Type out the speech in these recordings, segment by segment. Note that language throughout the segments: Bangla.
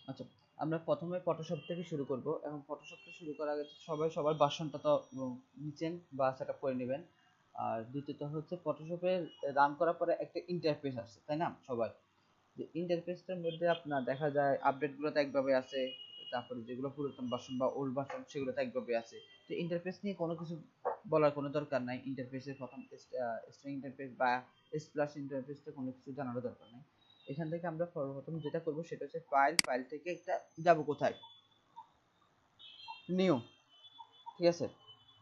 আচ্ছা, আমরা প্রথমে ফটোশপ থেকে শুরু করব। এখন ফটোশপ থেকে শুরু করার আগে সবাই সবার ভার্সনটা তো নিচেন বা সেটআপ করে নেবেন। আর দ্বিতীয়ত হচ্ছে ফটোশপে রান করার পরে একটা ইন্টারফেস আছে, তাই না সবাই? যে ইন্টারফেসটার মধ্যে আপনার দেখা যায় আপডেটগুলো তো একভাবে আছে, তারপরে যেগুলো পুরাতন ভার্সন বা ওল্ড ভার্সন সেগুলো তো একভাবে আছে। তো ইন্টারফেস নিয়ে কোনো কিছু বলার কোনো দরকার নাই। ইন্টারফেসের প্রথম স্ট্রিং ইন্টারফেস বা স্প্ল্যাশ ইন্টারফেসটা কোনো কিছু জানারও দরকার নাই। এখান থেকে আমরা সর্বপ্রথম যেটা করব সেটা হচ্ছে ফাইল থেকে একটা যাব কোথায়, নিউ, ঠিক আছে?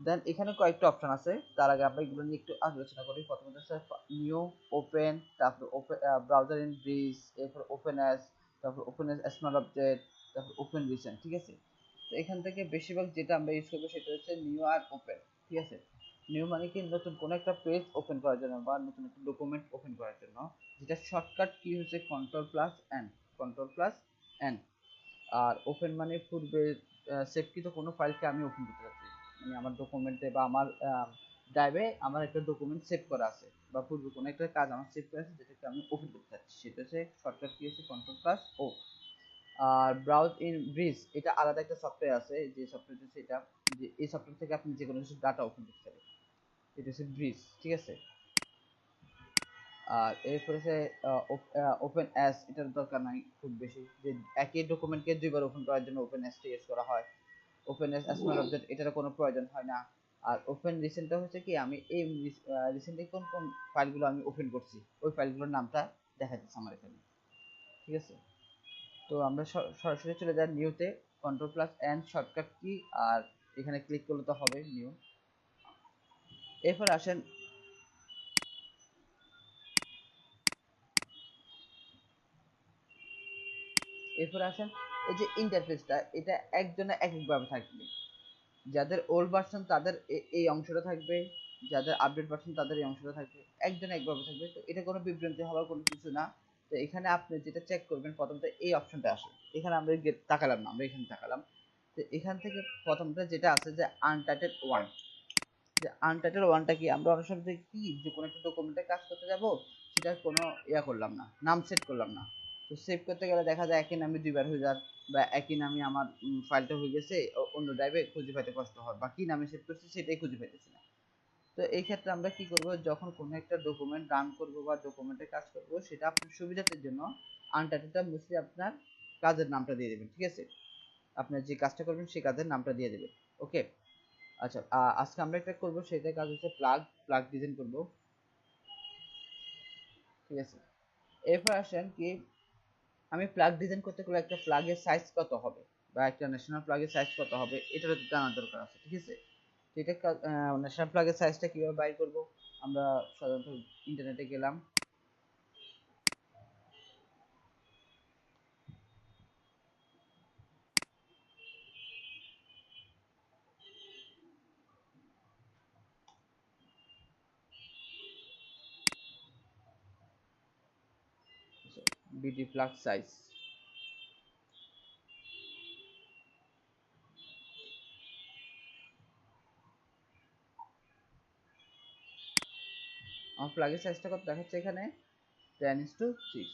দেন এখানে কয়েকটা অপশন আছে, তার আগে আমরা এগুলো নিয়ে একটু আলোচনা করি। প্রথমত হচ্ছে নিউ, ওপেন, তারপর ওপেন ব্রাউজার ইন ব্রিজ, এরপর ওপেন অ্যাজ, তারপর ওপেন অ্যাজ স্মল অবজেক্ট, তারপর ওপেন রিসেন্ট, ঠিক আছে? তো এখান থেকে বেশিরভাগ যেটা আমরা ইউজ করবো সেটা হচ্ছে নিউ আর ওপেন, ঠিক আছে? নিউ মানে কি নতুন কোনো একটা পেজ ওপেন করার জন্য বা নতুন একটা ডকুমেন্ট ওপেন করার জন্য, যেটা শর্টকাট কি হচ্ছে control plus N, control plus N. আর ওপেন মানে পূর্বে সেভকৃত কোনো ফাইলকে আমি ওপেন করতে চাচ্ছি, মানে আমার ডকুমেন্টে বা আমার ড্রাইভে আমার একটা ডকুমেন্ট সেভ করা আছে বা পূর্বে কোনো একটা কাজ আমার সেভ করা আছে যেটাকে আমি ওপেন করতে চাচ্ছি, সেটা হচ্ছে শর্টকাট কি হচ্ছে কন্ট্রোল প্লাস ও। আর ব্রাউজ ইন ব্রিজ এটা আলাদা একটা সফটওয়্যার আছে, যে সফটওয়্যার হচ্ছে এটা, যে এই সফটওয়্যার থেকে আপনি যে কোনো কিছু ডাটা ওপেন করতে পারেন, এটা হচ্ছে ব্রিজ, ঠিক আছে? আর এরপরে হচ্ছে ওপেন অ্যাস, এটার দরকার নাই খুব বেশি, যে একই ডকুমেন্টকে দুইবার ওপেন করার জন্য ওপেন অ্যাসটা ইউজ করা হয়। ওপেন এস স্মল অবজেক্ট এটার কোনো প্রয়োজন হয় না। আর ওপেন রিসেন্টটা হচ্ছে কি আমি এই রিসেন্টলি কোন কোন ফাইলগুলো আমি ওপেন করছি ওই ফাইলগুলোর নামটা দেখা যাচ্ছে আমার এখানে, ঠিক আছে? তো আমরা সরাসরি চলে যাই নিউতে, control plus N shortcut key, আর এখানে ক্লিক করলে তো হবে নিউ। এরপর আসেন, এরপর আসেন এই যে ইন্টারফেসটা, এটা একজনে এক একভাবে থাকবে। যাদের ওল্ড ভার্সন তাদের এই অংশটা থাকবে, যাদের আপডেট ভার্সন তাদের এই অংশটা থাকবে, একজন একভাবে থাকবে। তো এটা কোনো বিভ্রান্তি হওয়ার কোনো কিছু না। তো এখানে আপনি যেটা চেক করবেন প্রথমত এই অপশনটা আসে, এখানে আমরা তাকালাম না, আমরা এখানে তাকালাম। তো এখান থেকে প্রথমটা যেটা আছে যে আনটাইটেড ওয়ান, যে আনটাইটেড ওয়ানটা কি, আমরা অনেক সময় দেখি কি যে কোনো একটা ডকুমেন্টে কাজ করতে যাব, সেটা কোনো ইয়া করলাম না, নাম সেট করলাম না। তো সেভ করতে গেলে দেখা যায় একই নামে দুইবার হয়ে যায়, বা একই নামে আমার ফাইলটা হয়ে গেছে অন্য ড্রাইভে, খুঁজে পাইতে কষ্ট হয়, বা কি নামে সেভ করছি সেটাই খুঁজে পাইতেছি না। তো এই ক্ষেত্রে আমরা কি করব, যখন কোনো একটা ডকুমেন্ট রান করব বা ডকুমেন্টে কাজ করব, সেটা আপনার সুবিধার জন্য আনটাইটেডটা মুছে আপনার কাজের নামটা দিয়ে দেবেন, ঠিক আছে? আপনার যে কাজটা করবেন সেই কাজের নামটা দিয়ে দেবেন। ওকে, আচ্ছা, আজকে আমরা একটা করব, সেটা কাজ হচ্ছে প্লাগ, প্লাগ ডিজাইন করব, ঠিক আছে? এরপর আসেন কি, আমি প্লাগ ডিজাইন করতে গেলে একটা প্লাগের সাইজ কত হবে বা একটা ন্যাশনাল প্লাগের সাইজ কত হবে এটা জানার দরকার আছে, ঠিক আছে? তো এটা ন্যাশনাল প্লাগের সাইজটা কিভাবে বাইর করব, আমরা সাধারণত ইন্টারনেটে গেলাম, বিডি প্লাগ সাইজ, আমার প্লাগের সাইজটা কত দেখাচ্ছে এখানে, 10:6।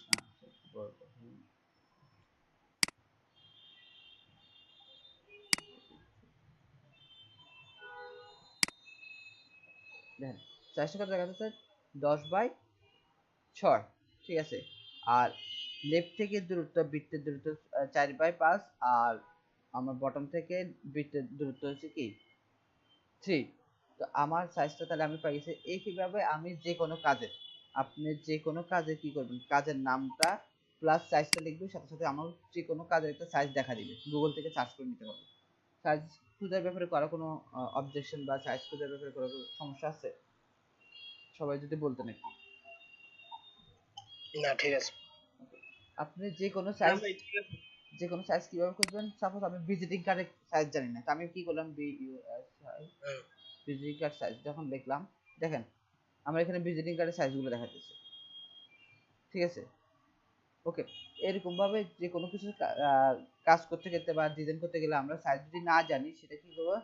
দেখেন সাইজটা কত দেখা যাচ্ছে, 10/6, ঠিক আছে? আর লেফট থেকে দূরত্ব, বৃত্তের দূরত্ব 4/5, আর আমার বটম থেকে বৃত্তের দূরত্ব হচ্ছে কি 3। তো আমার সাইজটা তাহলে আমি পাই গেছি। এইভাবে আমি যে কোনো কাজের, আপনি যে কোনো কাজে কি করবেন, কাজের নামটা প্লাস সাইজটা লিখবেন, সাথে সাথে আমার যে কোনো কাজের একটা সাইজ দেখা দিবে, গুগল থেকে সার্চ করে নিতে পারবেন। সাইজ খোঁজার ব্যাপারে করা কোনো অবজেকশন বা সাইজ খোঁজার ব্যাপারে কোনো সমস্যা আছে? সবাই যদি বলতেন একটু। না ঠিক আছে। আপনি যে কোনো না সাইজ, ভাই ঠিক আছে। যে কোনো সাইজ কিভাবে খুঁজবেন, সাপোজ আমি ভিজিটিং কার্ডের সাইজ জানি না, তো আমি কি করলাম, হুম, ভিজিটিং কার্ড সাইজ যখন দেখলাম, দেখেন আমার এখানে ভিজিটিং কার্ডের সাইজগুলো দেখাচ্ছে, ঠিক আছে? ওকে, এরকম ভাবে যে কোনো কিছু কাজ করতে গেলে বা ডিজাইন করতে গেলে আমরা সাইজ যদি না জানি, সেটা কি করবো,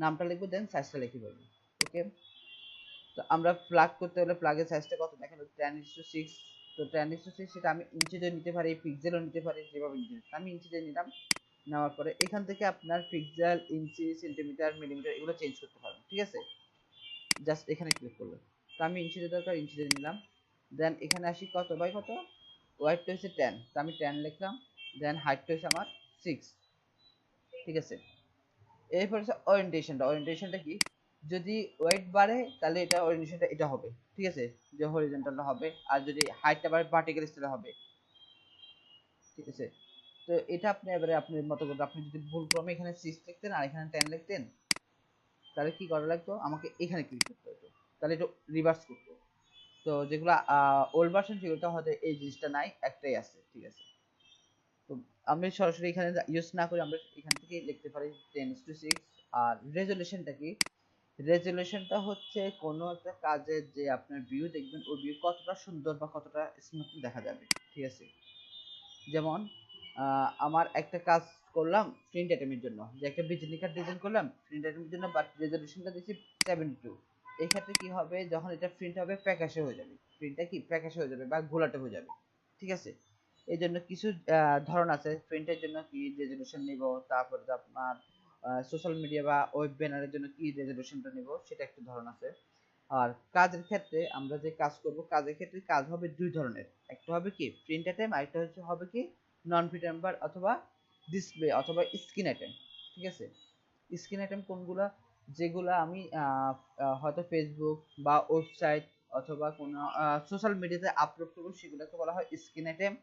নামটা লিখবো দেন সাইজটা লিখে ফেলবো। ওকে, তো আমরা প্লাগ করতে হলে প্লাগের সাইজটা কত দেখেন, 10:6, তো 10:6 সেটা আমি ইঞ্চিতে নিতে পারি, পিক্সেলও নিতে পারি, যেভাবে নিতে পারি। আমি ইঞ্চিতে নিলাম, নেওয়ার পরে এখান থেকে আপনার পিক্সেল, ইঞ্চি, সেন্টিমিটার, মিলিমিটার এগুলো চেঞ্জ করতে পারবেন, ঠিক আছে। জাস্ট এখানে ক্লিক করলাম, তো আমি ইঞ্চিতে দরকার ইঞ্চিতে নিলাম। দেন এখানে আসি কত বাই কত, ওয়াইডটা হচ্ছে 10, তো আমি 10 লিখলাম। দেন হাইটটা হচ্ছে আমার 6, ঠিক আছে। এরপর হচ্ছে ওরিয়েন্টেশনটা। ওরিয়েন্টেশনটা কি, যদি ওয়েট বাড়ে তাহলে এটা ওরিয়েন্টেশনটা এটা হবে, ঠিক আছে, যে হরিজন্টালটা হবে। আর যদি হাইটটা বাড়ে ভার্টিক্যাল স্টাইলে হবে, ঠিক আছে। তো এটা আপনি এবারে আপনার মতো করে, আপনি যদি ভুলক্রমে এখানে 6 লিখতেন আর এখানে 10 লিখতেন, তাহলে কি করা লাগতো, আমাকে এখানে ক্লিক করতে হতো, তাহলে এটা রিভার্স করতো। তো যেগুলো ওল্ড ভার্সন সেগুলো হয়তো এই জিনিসটা নাই, একটাই আছে, ঠিক আছে। তো আমি সরাসরি এখানে ইউজ না করে আমরা এখান থেকে লিখতে পারি 10:6। আর রেজলিউশনটা কি, রেজলিউশনটা হচ্ছে কোনো একটা কাজের যে আপনার ভিউ দেখবেন, ওই ভিউ কতটা সুন্দর বা কতটা স্মুথ দেখা যাবে, ঠিক আছে। যেমন আমার একটা কাজ করলাম প্রিন্ট আইটেমের জন্য, যে একটা বিজলি কার্ড ডিজাইন করলাম প্রিন্ট আইটেমের জন্য, বাট রেজলিউশনটা দিচ্ছি 72। এই ক্ষেত্রে কি হবে, যখন এটা প্রিন্ট হবে প্যাকাশে হয়ে যাবে, প্রিন্টটা কি প্যাকাশে হয়ে যাবে বা ঘোলাটে হয়ে যাবে, ঠিক আছে। এই জন্য কিছু ধরন আছে প্রিন্টের জন্য কি রেজলিউশন নিব, তারপরে আপনার সোশ্যাল মিডিয়া বা ওয়েব ব্যানারের জন্য কি রেজলিউশনটা নিব, সেটা একটা ধরন আছে। আর কাজের ক্ষেত্রে আমরা যে কাজ করব, কাজের ক্ষেত্রে কাজ হবে দুই ধরনের, একটা হবে কি প্রিন্ট আইটেম, আরেকটা হচ্ছে হবে কি নন প্রিন্ট আইটেম অথবা ডিসপ্লে অথবা স্ক্রিন আইটেম, ঠিক আছে। স্ক্রিন আইটেম কোনগুলা, যেগুলা আমি হয়তো ফেসবুক বা ওয়েবসাইট অথবা কোনো সোশ্যাল মিডিয়াতে আপলোড করবো, সেগুলোকে বলা হয় স্ক্রিন আইটেম।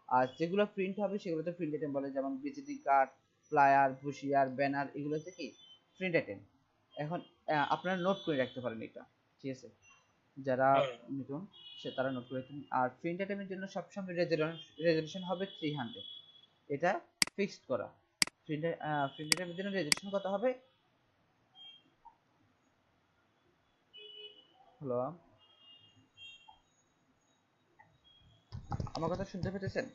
আর যেগুলো প্রিন্ট হবে সেগুলোতে প্রিন্ট আইটেম বলে, যেমন visiting card, flyer, brochure, banner, এগুলো হচ্ছে কি প্রিন্ট আইটেম। এখন আপনারা নোট করে রাখতে পারেন এটা, ঠিক আছে, যারা নতুন সে তারা নোট করে রাখবেন। আর প্রিন্ট আইটেমের জন্য সবসময় রেজলিউশন হবে 300, এটা ফিক্সড করা। প্রিন্ট আইটেমের জন্য রেজলিউশন কত হবে, হ্যালো, আমার কথা শুনতে পেতেছেন?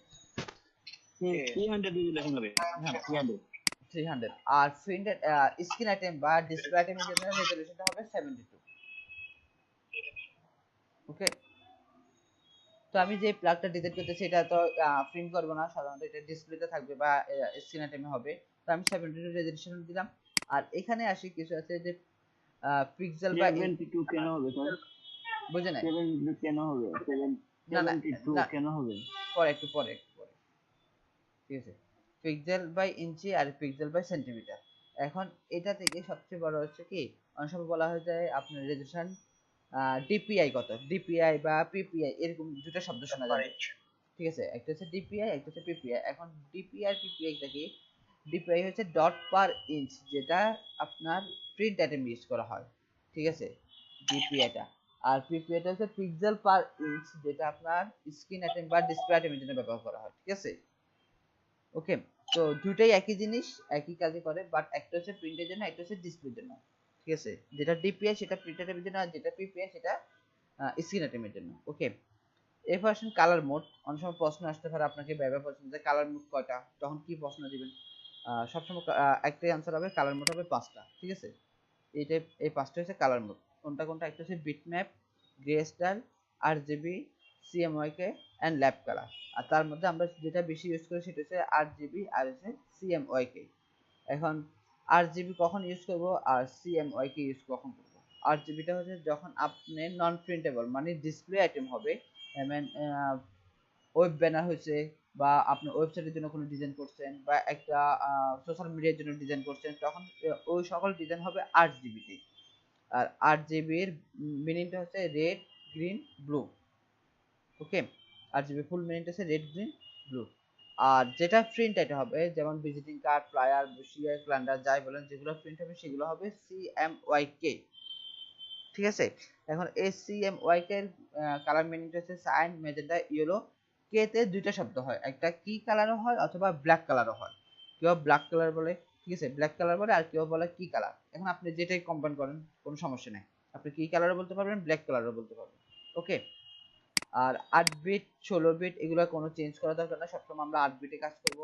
300 রেজুলেশন হবে। হ্যাঁ, 300। 300। আর প্রিন্ট স্ক্রিন আইটেম বা ডিসপ্লে আইটেমের জন্য রেজলিউশনটা হবে 72, ওকে। তো আমি যে প্লাগটা ডিজাইন করতেছি এটা তো প্রিন্ট করবো না, সাধারণত এটা ডিসপ্লেতে থাকবে বা স্ক্রিন আইটেমে হবে। তো আমি 72 রেজলিউশন দিলাম। আর এখানে আসি কিছু আছে যে পিক্সেল বা 72 কেন হবে স্যার? বুঝে নাই, 72 কেন হবে? না না 72 না, কেন হবে? পরে একটু পরে, ঠিক আছে। পিক্সেল বাই ইঞ্চি আর পিক্সেল বাই সেন্টিমিটার। এখন এটা থেকে সবচেয়ে বড় হচ্ছে কি, অনেক সময় বলা হয়ে যায় আপনার রেজলিউশন ডিপিআই কত, ডিপিআই বা পিপিআই এরকম দুটো শব্দ শোনা যাবে, ঠিক আছে। একটা হচ্ছে ডিপিআই, একটা হচ্ছে পিপিআই। এখন ডিপিআই পিপিআইটা কি, ডিপিআই হচ্ছে ডট পার ইঞ্চ, যেটা আপনার প্রিন্ট আইটেম ইউজ করা হয়, ঠিক আছে, ডিপিআইটা। আর পিপিআইটা হচ্ছে পিক্সেল পার ইঞ্চ, যেটা আপনার স্ক্রিন আইটেম বা ডিসপ্লে আইটেমের জন্য ব্যবহার করা হয়, ঠিক আছে। ওকে, তো দুইটাই একই জিনিস, একই কাজে করে, বাট একটা হচ্ছে প্রিন্টের জন্য, একটা হচ্ছে ডিসপ্লের জন্য, ঠিক আছে। যেটা ডিপিআই সেটা প্রিন্ট আইটেমের জন্য, আর যেটা পিপিআই সেটা স্ক্রিন আইটেমের জন্য, ওকে। এরপর আসুন কালার মোড। অনেক সময় প্রশ্ন আসতে পারে আপনাকে, ব্যবহার প্রশ্ন যে কালার মোড কয়টা, তখন কি প্রশ্ন দিবেন। সবসময় একটাই আনসার হবে, কালার মোড হবে 5টা, ঠিক আছে। এইটাই, এই 5টা হচ্ছে কালার মোড। কোনটা কোনটা, একটা হচ্ছে bitmap, grey style, RGB, CMYK and lab colour. আর তার মধ্যে আমরা যেটা বেশি ইউজ করি সেটা হচ্ছে আরজিবি আর হচ্ছে সিএমওয়াইকে। এখন আরজিবি কখন ইউজ করব আর সিএমওয়াইকে ইউজ কখন করব। আরজিবিটা হচ্ছে যখন আপনি নন প্রিন্টেবল মানে ডিসপ্লে আইটেম হবে, ওয়েব ব্যানার হয়েছে বা আপনি ওয়েবসাইটের জন্য কোনো ডিজাইন করছেন বা একটা সোশ্যাল মিডিয়ার জন্য ডিজাইন করছেন, তখন ওই সকল ডিজাইন হবে 8 জিবিতে। আর 8 জিবির মিনিংটা হচ্ছে রেড, গ্রিন, ব্লু, ওকে। 8 জিবি ফুল মিনিংটা হচ্ছে রেড, গ্রিন, ব্লু। আর যেটা প্রিন্ট এটা হবে, যেমন visiting card, flyer, brochure, calendar যাই বলেন, যেগুলো প্রিন্ট হবে সেগুলো হবে সিএমওয়াইকে, ঠিক আছে। এখন এই সিএমওয়াইকে এর কালার মিনিংটা হচ্ছে সায়ান, ম্যাজেন্টা, ইয়েলো। কে তে দুইটা শব্দ হয়, একটা কি কালারও হয় অথবা ব্ল্যাক কালারও হয়। কেউ ব্ল্যাক কালার বলে, ঠিক আছে, ব্ল্যাক কালার বলে, আর কেউ বলে কি কালার। এখন আপনি যেটাই কম্বাইন করেন কোনো সমস্যা নেই, আপনি কি কালারও বলতে পারবেন, ব্ল্যাক কালারও বলতে পারবেন, ওকে। আর 8 বিট, 16 বিট এগুলো কোনো চেঞ্জ করা দরকার না, সবসময় আমরা 8 বিটে কাজ করব।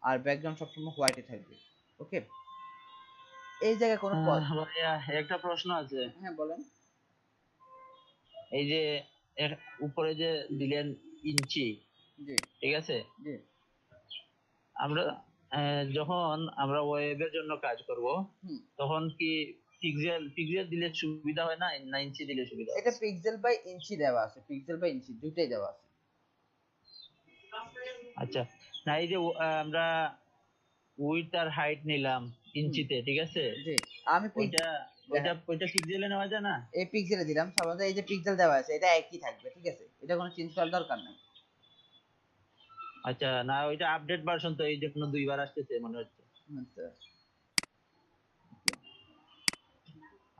আর ব্যাকগ্রাউন্ড সবসময় হোয়াইটে থাকবে, ওকে। এই জায়গায় কোনো ভাইয়া একটা প্রশ্ন আছে। হ্যাঁ বলেন। এই যে এর উপরে যে দিলেন ইঞ্চি, জি ঠিক আছে? জি আমরা যখন আমরা ওয়েবের জন্য কাজ করব, হুম। তখন কি পিক্সেল পিক্সেল দিলে সুবিধা হয় না, না ইঞ্চি দিলে সুবিধা হয়? এটা পিক্সেল বাই ইঞ্চি দেওয়া আছে, পিক্সেল বাই ইঞ্চি দুইটাই দেওয়া আছে। আচ্ছা, না এই যে আমরা উইডথ আর হাইট নিলাম হুম। ইঞ্চিতে, ঠিক আছে? জি আমি ওইটা ওইটা দেখেন ওইটা পিক্সেলে নেওয়া যায় না? এই পিক্সেলে দিলাম, সাধারণত এই যে পিক্সেল দেওয়া আছে এটা একই থাকবে, ঠিক আছে, এটা কোনো চেঞ্জ করার দরকার নাই। আচ্ছা, না ওইটা আপডেট ভার্সন, তো এই জন্য দুইবার আসতেছে মনে হচ্ছে। আচ্ছা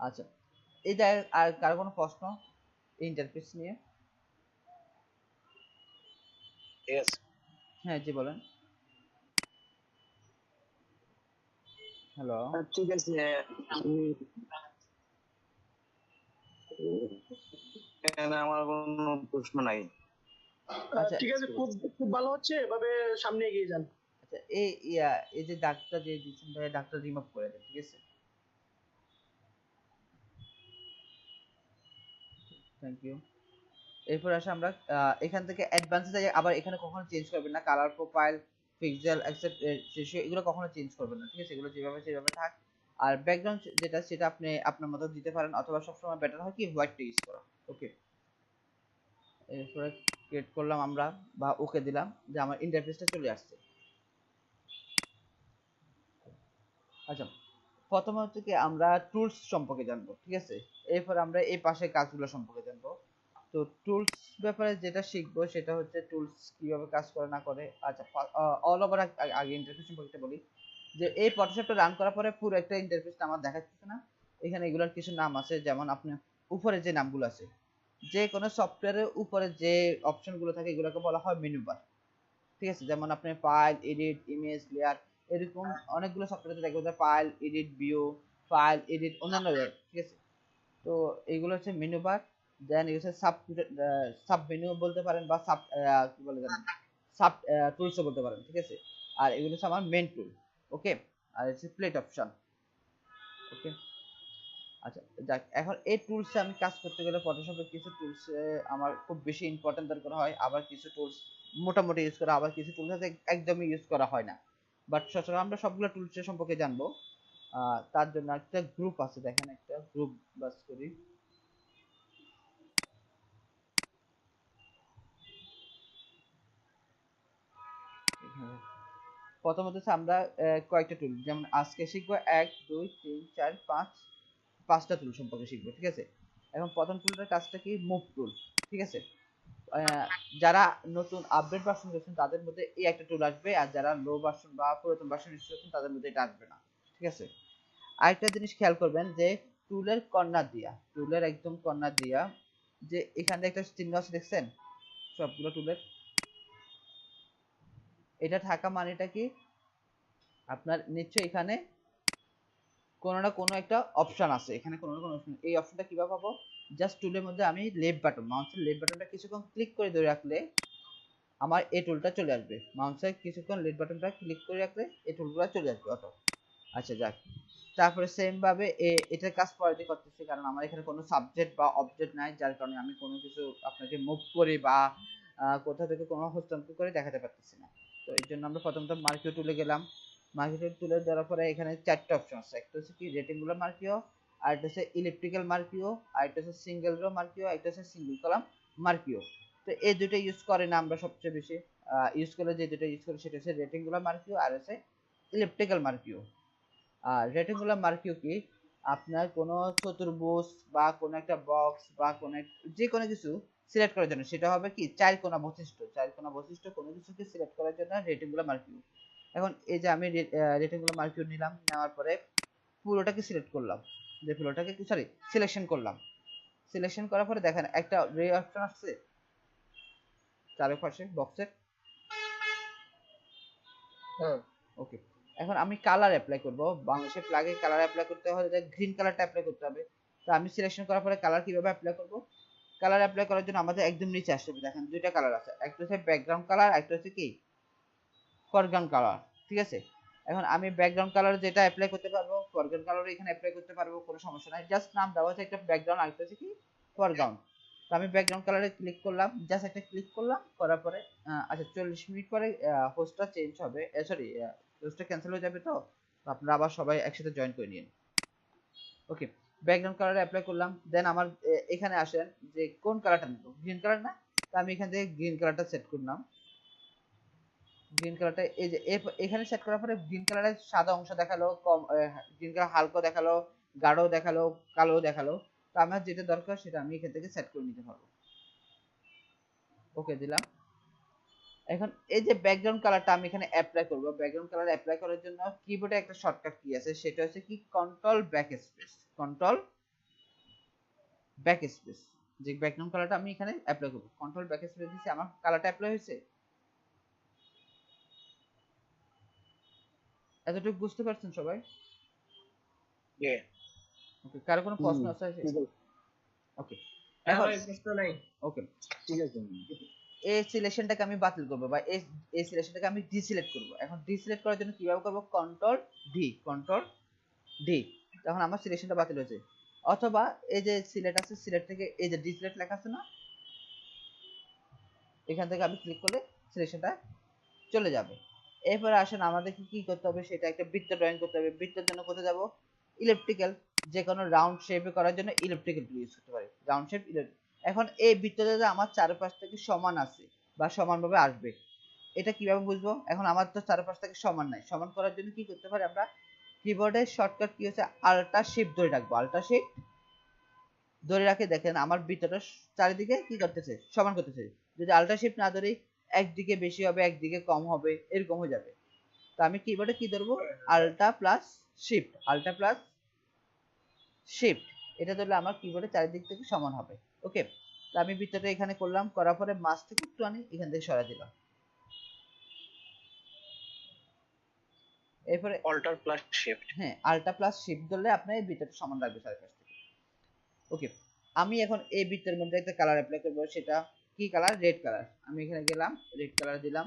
আচ্ছা, এটা আর কার কোনো প্রশ্ন ইন্টারফেস নিয়ে? ঠিক আছে। হ্যাঁ জি বলেন। হ্যালো। ঠিক আছে, এখানে আমার কোনো প্রশ্ন নাই। আচ্ছা ঠিক আছে, খুব খুব ভালো হচ্ছে, এভাবে সামনে এগিয়ে যান। আচ্ছা এই যে দাগটা যে দিচ্ছেন ভাই, দাগটা রিমুভ করে দেন, ঠিক আছে? Thank you. এরপর আসে আমরা এখান থেকে অ্যাডভান্সে যাই, আবার এখানে কখনো চেঞ্জ করবেন না, কালার প্রোফাইল পিক্সেল অ্যাকসেপ্ট এগুলো কখনো চেঞ্জ করবেন না, ঠিক আছে? এগুলো যেভাবে সেভাবে থাক। আর ব্যাকগ্রাউন্ড যেটা সেটা আপনি আপনার মতো দিতে পারেন, অথবা সবসময় বেটার হয় কি হোয়াইটটা ইউজ করা। ওকে, এরপরে ক্রিয়েট করলাম আমরা, বা ওকে দিলাম, যে আমার ইন্টারফেসটা চলে আসছে। আচ্ছা, প্রথমে হচ্ছে কি আমরা টুলস সম্পর্কে জানবো, ঠিক আছে? এরপর আমরা এই পাশে কাজগুলো সম্পর্কে জানবো। তো টুলস ব্যাপারে যেটা শিখবো সেটা হচ্ছে টুলস কিভাবে কাজ করে না করে। আচ্ছা, অল ওভার আগে ইন্টারফেস সম্পর্কে বলি, যে এই ফটোশপটা রান করার পরে পুরো একটা ইন্টারফেসটা আমার দেখাচ্ছে না। এখানে এগুলোর কিছু নাম আছে, যেমন আপনি উপরে যে নামগুলো আছে, যে কোনো সফটওয়্যারের উপরে যে অপশনগুলো থাকে এগুলোকে বলা হয় মেনু বার, ঠিক আছে? যেমন আপনি ফাইল, এডিট, ইমেজ, লেয়ার, এরকম অনেকগুলো সফটওয়্যারে দেখবেন file, edit, view, file, edit, অন্যান্য লেয়ার, ঠিক আছে? তো এইগুলো হচ্ছে মেনু বার। দেন এই হচ্ছে সাব মেনু বলতে পারেন, বা সাব কি বলে জানেন, সাব টুলসও বলতে পারেন, ঠিক আছে? আর এগুলো হচ্ছে আমার মেন টুল। ওকে, আর হচ্ছে প্লেট অপশন। ওকে, আচ্ছা যাক, এখন এই টুলসে আমি কাজ করতে গেলে ফটোশপে কিছু টুলস আমার খুব বেশি ইম্পর্টেন্ট দরকার হয়, আবার কিছু টুলস মোটামুটি ইউজ করা, আবার কিছু টুলস আছে একদমই ইউজ করা হয় না। বাট সচরাচর আমরা সবগুলো টুলসের সম্পর্কে জানবো। তার জন্য একটা গ্রুপ আছে, দেখেন একটা গ্রুপ বাস করি। প্রথমত হচ্ছে আমরা কয়েকটা টুল, যেমন আজকে শিখবো 1 2 3 4 5, পাঁচটা টুল সম্পর্কে শিখবো, ঠিক আছে? এখন প্রথম টুলটার কাজটা কি, মুভ টুল, ঠিক আছে? আহ, যারা নতুন আপডেট ভার্সন করছেন তাদের মধ্যে এই একটা টুল আসবে, আর যারা লো ভার্সন বা পুরাতন ভার্সন ইউজ করছেন তাদের মধ্যে এটা আসবে না, ঠিক আছে? আরেকটা জিনিস খেয়াল করবেন, যে টুলের কর্নার দিয়া, টুলের একদম কর্নার দিয়া, যে এখানে একটা চিহ্ন আছে দেখছেন সবগুলো টুলের, এটা থাকা মানেটা কি, আপনার নিশ্চয়ই এখানে কোনো না কোনো একটা অপশন আছে, এখানে কোনো না কোনো অপশন। এই অপশনটা কিভাবে পাবো, জাস্ট টুলের মধ্যে আমি লেফট বাটন, মাউসের লেফট বাটনটা কিছুক্ষণ ক্লিক করে ধরে রাখলে আমার এই টুলটা চলে আসবে। মাউসের কিছুক্ষণ লেফট বাটনটা ক্লিক করে রাখলে এই টুলগুলো চলে আসবে অটো। আচ্ছা যাক, তারপরে সেম ভাবে এটার কাজ পরে করতেছি, কারণ আমার এখানে কোনো সাবজেক্ট বা অবজেক্ট নাই, যার কারণে আমি কোনো কিছু আপনাকে মুভ করে বা কোথা থেকে কোনো হস্তান্তর করে দেখাতে পারতেছি না। তো এই জন্য আমরা প্রথমত মার্কিও টুলে গেলাম। মার্কিও টুলে দেওয়ার পরে এখানে চারটে অপশন আছে, একটা হচ্ছে কি রেক্টেঙ্গুলার মার্কিও, আর একটা হচ্ছে ইলিপ্টিক্যাল মার্কিও, আর একটা হচ্ছে সিঙ্গেল রো মার্কিও, আর একটা হচ্ছে সিঙ্গেল কলাম মার্কিও। তো এই দুটো ইউজ করে না আমরা সবচেয়ে বেশি, ইউজ করলে যে দুটো ইউজ করি সেটা হচ্ছে রেক্টেঙ্গুলার মার্কিও আর হচ্ছে ইলিপ্টিক্যাল মার্কিও। আর রেক্টেঙ্গুলার মার্কিও কি, আপনার কোনো চতুর্ভুজ বা কোনো একটা বক্স বা কোনো যে কোনো কিছু সিলেক্ট করার জন্য, সেটা হবে কি চার কোণা বৈশিষ্ট্য, চার কোণা বৈশিষ্ট্য কোনো কিছুকে সিলেক্ট করার জন্য রেক্টেঙ্গুলার মার্কিও। এখন এই যে আমি রেক্টেঙ্গুলার মার্কিও নিলাম, নেওয়ার পরে পুরোটাকে সিলেক্ট করলাম, যে পুরোটাকে সরি সিলেকশন করলাম। সিলেকশন করার পরে দেখেন একটা রে অপশন আসছে চারপাশে বক্সের। হ্যাঁ, ওকে, এখন আমি কালার অ্যাপ্লাই করব, বাংলাদেশে প্লাগে কালার অ্যাপ্লাই করতে হলে গ্রিন কালারটা অ্যাপ্লাই করতে হবে। তো আমি সিলেকশন করার পরে কালার কিভাবে অ্যাপ্লাই করব, কালার অ্যাপ্লাই করার জন্য আমাদের একদম নিচে আসবে, দেখেন দুইটা কালার আছে, একটা হচ্ছে ব্যাকগ্রাউন্ড কালার, একটা হচ্ছে কি ফরগ্রাউন্ড কালার, ঠিক আছে? এখন আমি ব্যাকগ্রাউন্ড কালার যেটা অ্যাপ্লাই করতে পারবো, ফরগ্রাউন্ড কালার এখানে অ্যাপ্লাই করতে পারবো, কোনো সমস্যা নাই, জাস্ট নাম দেওয়া আছে একটা ব্যাকগ্রাউন্ড, আরেকটা হচ্ছে কি ফরগ্রাউন্ড। তো আমি ব্যাকগ্রাউন্ড কালারে ক্লিক করলাম, জাস্ট একটা ক্লিক করলাম, করার পরে আচ্ছা 40 মিনিট পরে হোস্টটা চেঞ্জ হবে, সরি হোস্টটা ক্যান্সেল হয়ে যাবে, তো আপনারা আবার সবাই একসাথে জয়েন করে নিন। ওকে, ব্যাকগ্রাউন্ড কালারে অ্যাপ্লাই করলাম, দেন আমার এখানে আসেন যে কোন কালারটা নেব, গ্রিন কালার না, তো আমি এখান থেকে গ্রিন কালারটা সেট করলাম। গ্রিন কালারটা এই যে এখানে সেট করার পরে গ্রিন কালারের সাদা অংশ দেখালো, কম গ্রিন কালার হালকা দেখালো, গাঢ় দেখালো, কালো দেখালো, তো আমার যেটা দরকার সেটা আমি এখান থেকে সেট করে নিতে পারবো। ওকে দিলাম। এখন এই যে ব্যাকগ্রাউন্ড কালারটা আমি এখানে অ্যাপ্লাই করব, ব্যাকগ্রাউন্ড কালার অ্যাপ্লাই করার জন্য কিবোর্ডে একটা শর্টকাট কি আছে, সেটা হচ্ছে কি control back space, control back space. যে ব্যাকগ্রাউন্ড কালারটা আমি এখানে অ্যাপ্লাই করব, কন্ট্রোল ব্যাক স্পেস দিছি, আমার কালারটা অ্যাপ্লাই হয়েছে। এতটুকু বুঝতে পারছেন সবাই? Yeah. ওকে, কারো কোনো প্রশ্ন আছে? ওকে, এখন প্রশ্ন নাই। ওকে, ঠিক আছে। এই সিলেকশনটাকে আমি বাতিল করব, বা এই সিলেকশনটাকে আমি ডিসিলেক্ট করব। এখন ডিসিলেক্ট করার জন্য কিভাবে করব, কন্ট্রোল ডি, কন্ট্রোল ডি, তখন আমার সিলেকশনটা বাতিল হয়েছে। অথবা এই যে সিলেক্ট আছে, সিলেক্ট থেকে এই যে ডিসিলেক্ট লেখা আছে না, এখান থেকে আমি ক্লিক করলে সিলেকশনটা চলে যাবে। এরপরে আসেন আমাদেরকে কি করতে হবে, সেটা একটা বৃত্ত ড্রয়িং করতে হবে। বৃত্তের জন্য কোথায় যাব, ইলেকট্রিক্যাল, যে কোনো রাউন্ড শেপে করার জন্য ইলেকট্রিক্যাল ইউজ করতে পারি, রাউন্ড শেপ। এখন এই বৃত্তটা আমার চারপাশ থেকে সমান আছে বা সমানভাবে আসবে, এটা কিভাবে বুঝবো? এখন আমার তো চারপাশ থেকে সমান নাই, সমান করার জন্য কি করতে পারি আমরা, কিবোর্ডের শর্টকাট কি হচ্ছে, আল্টা শিফট ধরে রাখবো, আল্টা শিফট ধরে রাখে দেখেন আমার বৃত্তটা চারিদিকে কি করতেছে, সমান করতেছে। যদি আল্টা শিফট না ধরি, একদিকে বেশি হবে, একদিকে কম হবে, এরকম হয়ে যাবে। তো আমি কিবোর্ডে কি ধরবো, ultra plus shift, ultra plus shift, এটা ধরলে আমার কিবোর্ডে চারিদিক থেকে সমান হবে। ওকে, তো আমি বৃত্তটা এখানে করলাম, করার পরে মাছ থেকে একটু আনি এখান থেকে সরা দিলাম। এরপরে অল্টার প্লাস শিফট। হ্যাঁ, আল্টা প্লাস শিফট ধরলে আপনার এই বৃত্তটা সমান রাখবে চারপাশ থেকে। ওকে, আমি এখন এই বৃত্তের মধ্যে একটা কালার অ্যাপ্লাই করবো, সেটা কি কালার, রেড কালার। আমি এখানে গেলাম, রেড কালার দিলাম।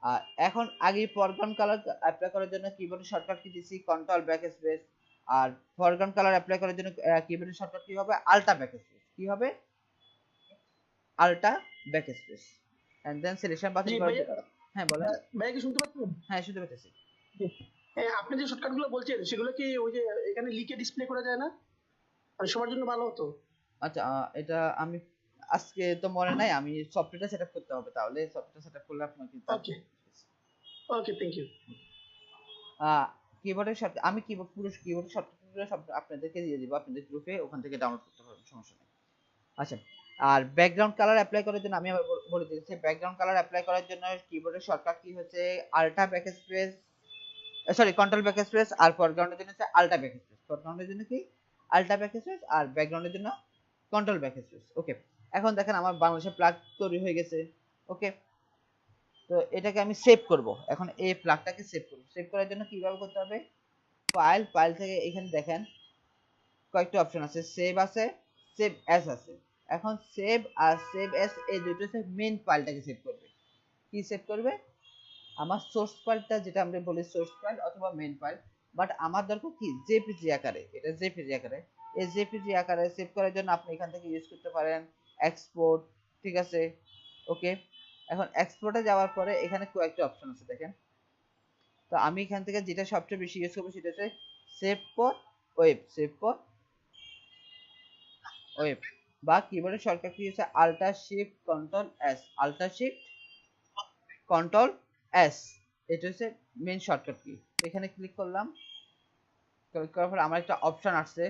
আর এখন আগে ফরগ্রাউন্ড কালার অ্যাপ্লাই করার জন্য কিবোর্ডের শর্টকাট কি দিছি, কন্ট্রোল ব্যাক স্পেস। আর ফরগ্রাউন্ড কালার অ্যাপ্লাই করার জন্য কিবোর্ডের শর্টকাট কি হবে, আল্টা ব্যাক স্পেস। কি হবে, alt back space. And then selection বাতিল করার জন্য, হ্যাঁ বলেন। ভাইয়া কি শুনতে পাচ্ছেন? হ্যাঁ, শুনতে পেতেছি। আপনি যে শর্টকাট গুলো বলছেন সেগুলো কি ওই যে এখানে লিখে ডিসপ্লে করা যায় না? মানে সবার জন্য ভালো হতো। আচ্ছা, এটা আমি আজকে তো মনে নাই, আমি সফটওয়্যারটা সেটআপ করতে হবে, তাহলে সফটওয়্যারটা সেটআপ করলে আপনাকে ওকে ওকে, থ্যাংক ইউ। কিবোর্ডের শর্ট আমি কিবোর্ড পুরো কিবোর্ডের শর্টকাটগুলো সব আপনাদেরকে দিয়ে দিব, আপনাদের গ্রুপে ওখান থেকে ডাউনলোড করতে পারবেন, সমস্যা নেই। আচ্ছা, আর ব্যাকগ্রাউন্ড কালার অ্যাপ্লাই করার জন্য আমি আবার বলে দিচ্ছি, ব্যাকগ্রাউন্ড কালার অ্যাপ্লাই করার জন্য কিবোর্ডের শর্টকাট কি হচ্ছে, alt back space, sorry control back space. আর ফরগ্রাউন্ডের জন্য হচ্ছে আল্টা ব্যাক স্পেস, ফরগ্রাউন্ডের জন্য কি আল্টা ব্যাক স্পেস, আর ব্যাকগ্রাউন্ডের জন্য কন্ট্রোল ব্যাক স্পেস। ওকে, এখন দেখেন আমার বাংলাদেশের প্লাগ তৈরি হয়ে গেছে। ওকে, তো এটাকে আমি সেভ করব। এখন এই প্লাগটাকে সেভ করব, সেভ করার জন্য কিভাবে করতে হবে, ফাইল, ফাইল থেকে এখানে দেখেন কয়েকটা অপশন আছে, সেভ আছে, সেভ অ্যাজ আছে। এখন সেভ আর সেভ অ্যাজ এই দুটো হচ্ছে মেইন ফাইলটাকে সেভ করবে। কি সেভ করবে, আমার সোর্স ফাইলটা, যেটা আমরা বলি সোর্স ফাইল অথবা মেইন ফাইল, বাট আমার দরকার কি জেপিজি আকারে, এটা জেপিজি আকারে। এই জেপিজি আকারে সেভ করার জন্য আপনি এখান থেকে ইউজ করতে পারেন এক্সপোর্ট, ঠিক আছে। ওকে, এখন এক্সপোর্টে যাওয়ার পরে এখানে কয়েকটা অপশন আছে দেখেন। তো আমি এখান থেকে যেটা সবচেয়ে বেশি ইউজ করবো সেটা হচ্ছে save for web, save for web, বা কিবোর্ডের শর্টকাট কি হচ্ছে ultra shift control S, ultra shift control S, এটা হচ্ছে মেইন শর্টকাট কি। এখানে ক্লিক করলাম, ক্লিক করার পর আমার একটা অপশন আসছে,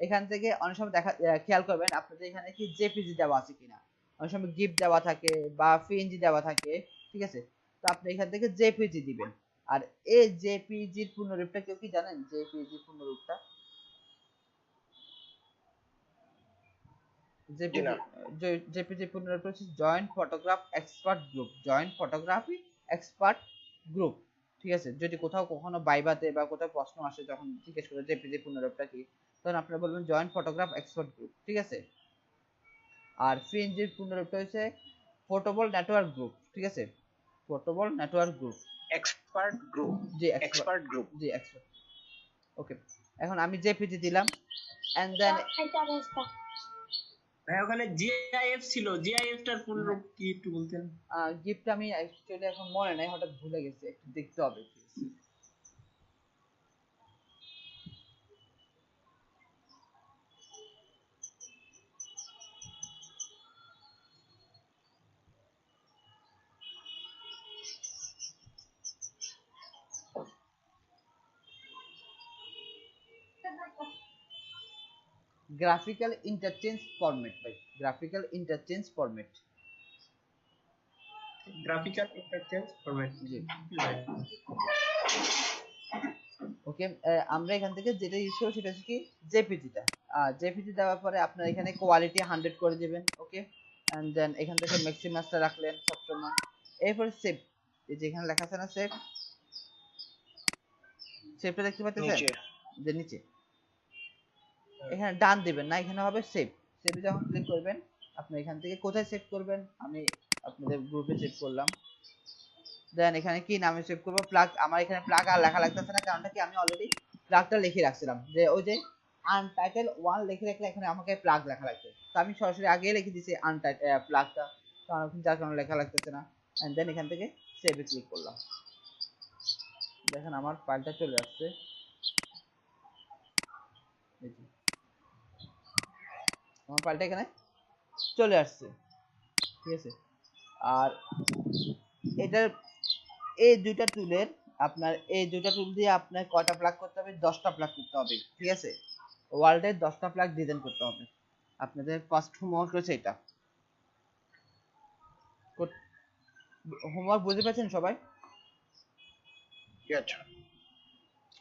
এখান থেকে অনেক সময় দেখা খেয়াল করবেন আপনাদের এখানে কি জেপিজি দেওয়া আছে কিনা, অনেক সময় গিফট দেওয়া থাকে বা পিএনজি দেওয়া থাকে, ঠিক আছে। তো আপনি এখান থেকে জেপিজি দিবেন। আর এই জেপিজির পূর্ণরূপটা কেউ কি জানেন, জেপিজির পূর্ণরূপটা? জি না। জেপিজি পূর্ণরূপ হচ্ছে joint photograph expert group, joint photography expert group, ঠিক আছে। যদি কোথাও কখনো বাইবাতে বা কোথাও প্রশ্ন আসে যখন জিজ্ঞেস করে জেপিজি পূর্ণরূপটা কি, তখন আপনারা বলবেন জয়েন্ট ফটোগ্রাফ এক্সপার্ট গ্রুপ, ঠিক আছে। আর পিএনজির পূর্ণরূপটা হচ্ছে পোর্টেবল নেটওয়ার্ক গ্রুপ, ঠিক আছে, portable network group. Expert group. G expert group. G expert. Okay, এখন আমি জেপিজি দিলাম, এন্ড দেন ভাই ওখানে জিআইএফ ছিল, জিআইএফ টার ফুল রূপ কি একটু বলতেন? গিফট আমি অ্যাকচুয়ালি এখন মনে নাই, হঠাৎ ভুলে গেছি, একটু দেখতে হবে। গ্রাফিক্যাল ইন্টারচেঞ্জ ফরম্যাট ভাই, graphical interchange format. Graphical interchange format. G okay. আমরা এখান থেকে যেটা ইউজ করব সেটা হচ্ছে কি জেপিজিটা। জেপিজি দেওয়ার পরে আপনার এখানে কোয়ালিটি 100 করে দিবেন। ওকে, এন্ড দেন এখান থেকে ম্যাক্সিমাসটা রাখলেন সবসময়। এরপর সেভ, এই যে এখানে লেখা আছে না সেভ, সেভটা দেখতে পাচ্ছেন নিচে যে নিচে এখানে ডান দিবেন না, এখানে হবে সেভ। সেভে যখন ক্লিক করবেন আপনি এখান থেকে কোথায় সেভ করবেন, আমি আপনাদের গ্রুপে সেভ করলাম। দেন এখানে কি নামে সেভ করব, প্লাগ। আমার এখানে প্লাগ আর লেখা লাগতেছে না, কারণটা কি আমি অলরেডি প্লাগটা লিখে রাখছিলাম, যে ওই যে আনটাইটেল 1 লিখে রাখলে এখানে আমাকে প্লাগ লেখা লাগবে, তো আমি সরাসরি আগেই লিখে দিয়েছি আনটাইটেল প্লাগটা, কারণ যার কারণে লেখা লাগতেছে না। এন্ড দেন এখান থেকে সেভে ক্লিক করলাম, দেখেন আমার ফাইলটা চলে আসছে। এই যে আমার ফাইলটা এখানে চলে আসছে, ঠিক আছে। আর এটার এই দুইটা টুলের, আপনার এই দুইটা টুল দিয়ে আপনার কয়টা প্লাগ করতে হবে, 10টা প্লাগ করতে হবে, ঠিক আছে। ওয়ার্ল্ডের 10টা প্লাগ ডিজাইন করতে হবে। আপনাদের ফার্স্ট হোমওয়ার্ক হচ্ছে এটা। হোমওয়ার্ক বুঝতে পারছেন সবাই? ঠিক আছে।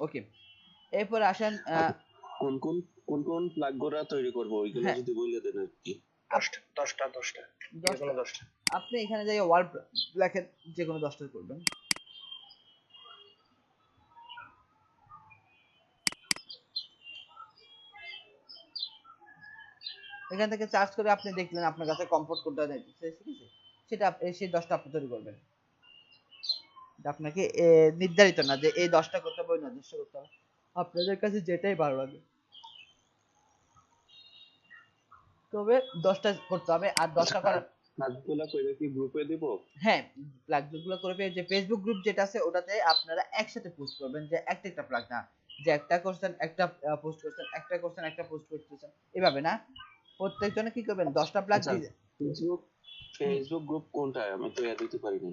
ওকে, এরপর আসেন কোন কোন কোন কোন প্লাগ গোরা তৈরি করব ওইগুলো হ্যাঁ। যদি বলে দেন আর কি। 10টা যেকোনো 10টা। আপনি এখানে যাই ওয়ার্ল্ড লেখেন, যে কোনো 10টা করবেন। এখান থেকে চার্জ করে আপনি দেখলেন আপনার কাছে কমফোর্ট কোডটা দিতেছে, ঠিক আছে, সেটা সেই 10টা আপনি তৈরি করবেন। আপনাকে নির্ধারিত না যে এই 10টা করতে হবে, না 10টা করতে হবে, আপনাদের কাছে যেটাই ভালো লাগে, তবে 10টা করতে হবে। আর 10টা করার প্লাগগুলো কইরা কি গ্রুপে দেব? হ্যাঁ, প্লাগগুলো করবে যে ফেসবুক গ্রুপ যেটা আছে ওটাতে আপনারা একসাথে পোস্ট করবেন, যে একটা একটা প্লাগ না, যে একটা করছেন একটা পোস্ট করছেন, একটা করছেন একটা পোস্ট করতেছেন, এভাবে না। প্রত্যেকজনে কি করবেন, 10টা প্লাগ আচ্ছা, ফেসবুক গ্রুপ কোনটা? আমি তো এড দিতে পারি না।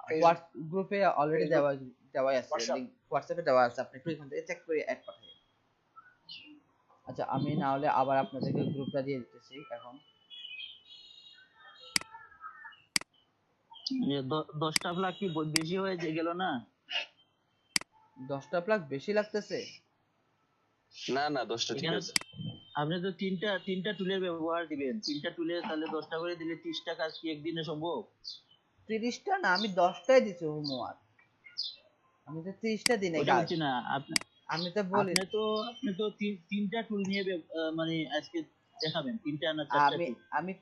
হোয়াটস গ্রুপে অলরেডি Facebook, দেওয়া আছে, WhatsApp। লিংক হোয়াটসঅ্যাপে দেওয়া আছে, আপনি একটু এখান থেকে চেক করে অ্যাড পাঠাবেন। আচ্ছা, আমি না হলে আবার আপনাদেরকে গ্রুপটা দিয়ে দিতেছি এখন। 10টা প্লাগ কি বেশি হয়ে গেল না? 10টা প্লাগ বেশি লাগতেছে? না না, 10টা ঠিক এখানে আছে। আপনি তো তিনটা টুলের ব্যবহার দিবেন, তিনটা টুলের তাহলে 10টা করে দিলে 30টা কাজ কি একদিনে সম্ভব? 30টা না, আমি 10টাই দিছি হোমওয়ার্ক, আমি তো 30টা দিনে ওটা কাজ, বলছি না আপনি। আমি তো বলি আপনি তো তিনটা টুল নিয়ে মানে আজকে দেখাবেন, তিনটা না চারটা আমি টুল? আমি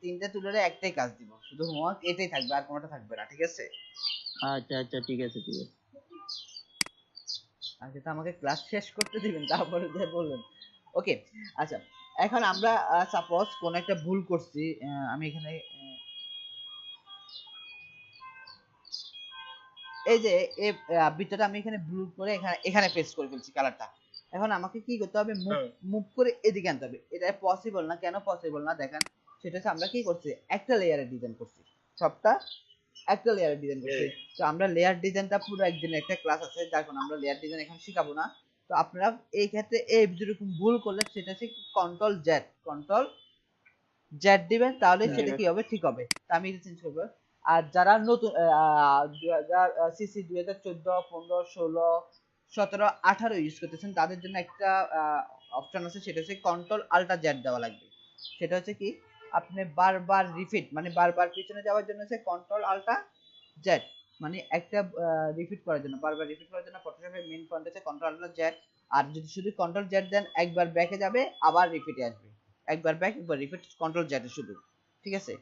তিনটা তুলে একটাই কাজ দিব, শুধু হোমওয়ার্ক এটাই থাকবে, আর কোনোটা থাকবে না, ঠিক আছে। আচ্ছা আচ্ছা, ঠিক আছে ঠিক আছে। আগে তো আমাকে ক্লাস শেষ করতে দিবেন, তারপরে যে বলবেন। ওকে, আচ্ছা, এখন আমরা সাপোজ কোন একটা ভুল করছি, আমি এখানে এই যে এই বৃত্তটা আমি এখানে ব্লু করে এখানে এখানে পেস্ট করে ফেলছি কালারটা। এখন আমাকে কি করতে হবে, মুভ করে এদিকে আনতে হবে। এটা পসিবল না, কেন পসিবল না দেখেন, সেটা হচ্ছে আমরা কি করছি, একটা লেয়ারে ডিজাইন করছি, সবটা একটা লেয়ারে ডিজাইন করছি। তো আমরা লেয়ার ডিজাইনটা পুরো একদিনের একটা ক্লাস আছে, যার কারণে আমরা লেয়ার ডিজাইন এখন শিখাবো না। তো আপনারা এই ক্ষেত্রে এই যেরকম ভুল করলে সেটা হচ্ছে কন্ট্রোল জেড দিবেন, তাহলে সেটা কি হবে, ঠিক হবে। তা আমি এটা চেঞ্জ করবো। আর যারা নতুন 2014, 15, 16, 17, 18 ইউজ করতেছেন, তাদের জন্য একটা অপশন আছে, সেটা হচ্ছে কন্ট্রোল আল্টা জেড দেওয়া লাগবে। সেটা হচ্ছে কি, আপনি বারবার রিপিট মানে বারবার পিছনে যাওয়ার জন্য হচ্ছে কন্ট্রোল আল্টা জেড, মানে একটা রিপিট করার জন্য, বারবার রিপিট করার জন্য ফটোশপের মেইন ফন্ট হচ্ছে কন্ট্রোল আল্টা জেড। আর যদি শুধু কন্ট্রোল জেড দেন, একবার ব্যাকে যাবে, আবার রিপিটে আসবে, একবার ব্যাক একবার রিপিট, কন্ট্রোল জেড শুধু, ঠিক আছে।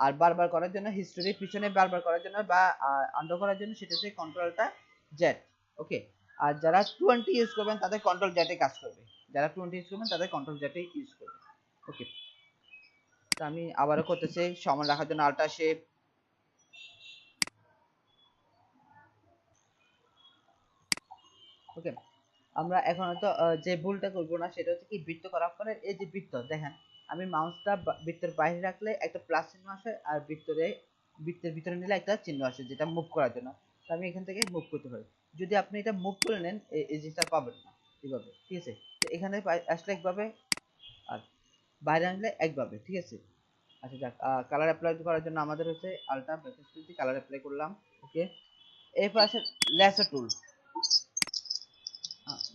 আর বারবার করার জন্য, হিস্টোরির পিছনে বারবার করার জন্য বা আন্ডার করার জন্য, সেটা হচ্ছে কন্ট্রোলটা জেড। ওকে, আর যারা 20 ইউজ করবেন তাদের কন্ট্রোল জেডে কাজ করবে, যারা 20 ইউজ করবেন তাদের কন্ট্রোল জেডে ইউজ করবে। ওকে, তো আমি আবারও করতেছি সমান রাখার জন্য আলট্রা শেপ। ওকে, আমরা এখন তো যে ভুলটা করবো না সেটা হচ্ছে কি বৃত্ত করার পরে এই যে বৃত্ত দেখেন, আমি মাউসটা বৃত্তের বাইরে রাখলে একটা প্লাস চিহ্ন আসে, আর বৃত্তের ভিতরে নিলে একটা চিহ্ন আসে যেটা মুভ করার জন্য। তো আমি এখান থেকে মুভ করতে পারি। যদি আপনি এটা মুভ করে নেন এই জিনিসটা পাবেন না এইভাবে, ঠিক আছে? তো এখানে আসলে একভাবে, আর বাইরে আনলে একভাবে, ঠিক আছে? আচ্ছা যাক, কালার অ্যাপ্লাই করার জন্য আমাদের হচ্ছে আলট্রা ব্যাকস্পেস কালার অ্যাপ্লাই করলাম। ওকে, এরপর আছে ল্যাসো টুল।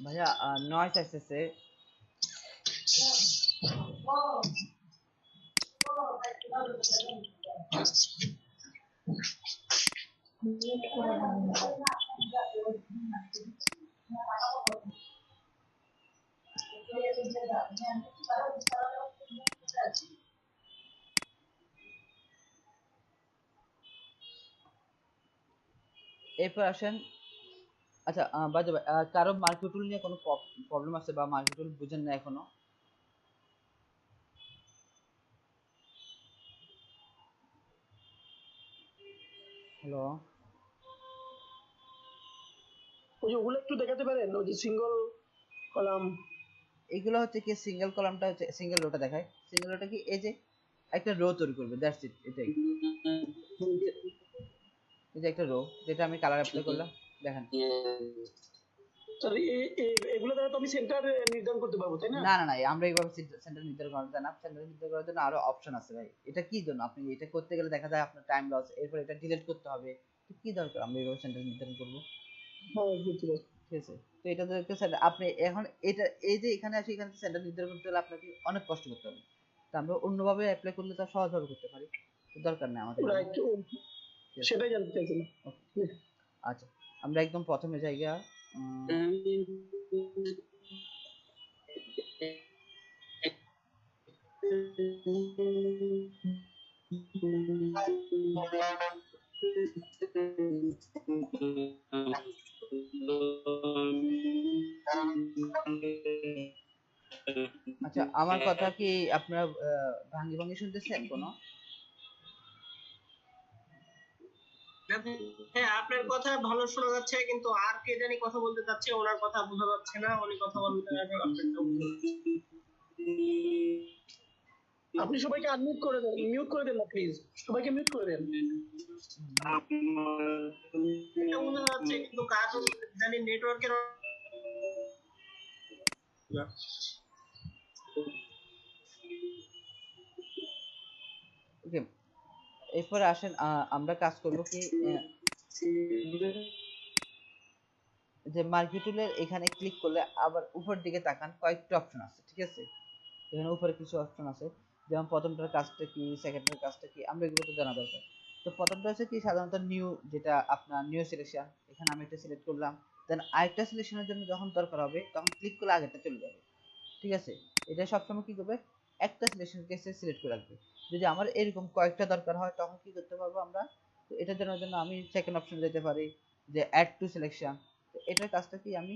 ভাইয়া নয়েস আসতেছে। এরপর আসেন, আচ্ছা বাজে ভাই, কারো মার্কেট টুল নিয়ে কোনো প্রবলেম আছে বা মার্কেট টুল বুঝেন না এখনো? হ্যালো, ওই যে ওগুলো একটু দেখাতে পারেন, ওই যে সিঙ্গল কলাম। এগুলো হচ্ছে কি সিঙ্গেল কলামটা হচ্ছে সিঙ্গেল রোটা দেখায়। সিঙ্গেল রোটা কি এই যে একটা রো তৈরি করবে, দ্যাটস ইট, এটাই। এই যে একটা রো যেটা আমি কালার অ্যাপ্লাই করলাম, দেখেন। তাহলে এগুলো দ্বারা তো আমি সেন্টার নির্ধারণ করতে পারবো, তাই না? না না না, আমরা এইভাবে সেন্টার নির্ধারণ করা যায় না। সেন্টার নির্ধারণ করার জন্য আরো অপশন আছে ভাই। এটা কি জন্য আপনি এটা করতে গেলে দেখা যায় আপনার টাইম লস, এরপর এটা ডিলিট করতে হবে। তো কি দরকার আমরা এইভাবে সেন্টার নির্ধারণ করবো? হ্যাঁ, বুঝতে পারছি। ঠিক আছে, তো এটা দেখতে আপনি এখন এটা এই যে এখানে আসি, এখানে সেন্টার নির্ধারণ করতে হলে আপনাকে অনেক কষ্ট করতে হবে। তো আমরা অন্যভাবে অ্যাপ্লাই করলে তা সহজভাবে করতে পারি, তো দরকার নেই আমাদের এগুলো। রাইট, সেটাই জানতে চাইছিলাম। ওকে, আচ্ছা আমরা একদম প্রথমে জায়গা আচ্ছা আমার কথা কি আপনারা ভাঙ্গি ভাঙ্গি শুনতেছেন কোনো? হ্যাঁ, আপনার কথা ভালো শোনা যাচ্ছে, কিন্তু আর কে জানি কথা বলতে চাচ্ছে, ওনার কথা বোঝা যাচ্ছে না, উনি কথা বলতে আপনি সবাইকে আনমিউট করে দেন, মিউট করে দেন না প্লিজ, সবাইকে মিউট করে দেন। এটা বোঝা যাচ্ছে, কিন্তু কার জানি নেটওয়ার্কের ওকে, এরপরে আসেন আমরা কাজ করব কি যে মার্কি টুলের এখানে ক্লিক করলে আবার উপর দিকে তাকান, কয়েকটা অপশন আছে, ঠিক আছে? এখানে উপরে কিছু অপশন আছে, যেমন প্রথমটার কাজটা কি, সেকেন্ডটার কাজটা কি, আমরা এগুলো তো জানা দরকার। তো প্রথমটা হচ্ছে কি সাধারণত নিউ, যেটা আপনার নিউ সিলেকশন, এখানে আমি একটা সিলেক্ট করলাম। দেন আরেকটা সিলেকশনের জন্য যখন দরকার হবে তখন ক্লিক করলে আগেরটা চলে যাবে, ঠিক আছে? এটা সবসময় কি করবে, একটা সিলেকশন কেসে সিলেক্ট করে রাখবে। যদি আমার এরকম কয়েকটা দরকার হয় তখন কি করতে পারবো আমরা, তো এটার জন্য আমি সেকেন্ড অপশন যেতে পারি, যে অ্যাড টু সিলেকশন। তো এটার কাজটা কি, আমি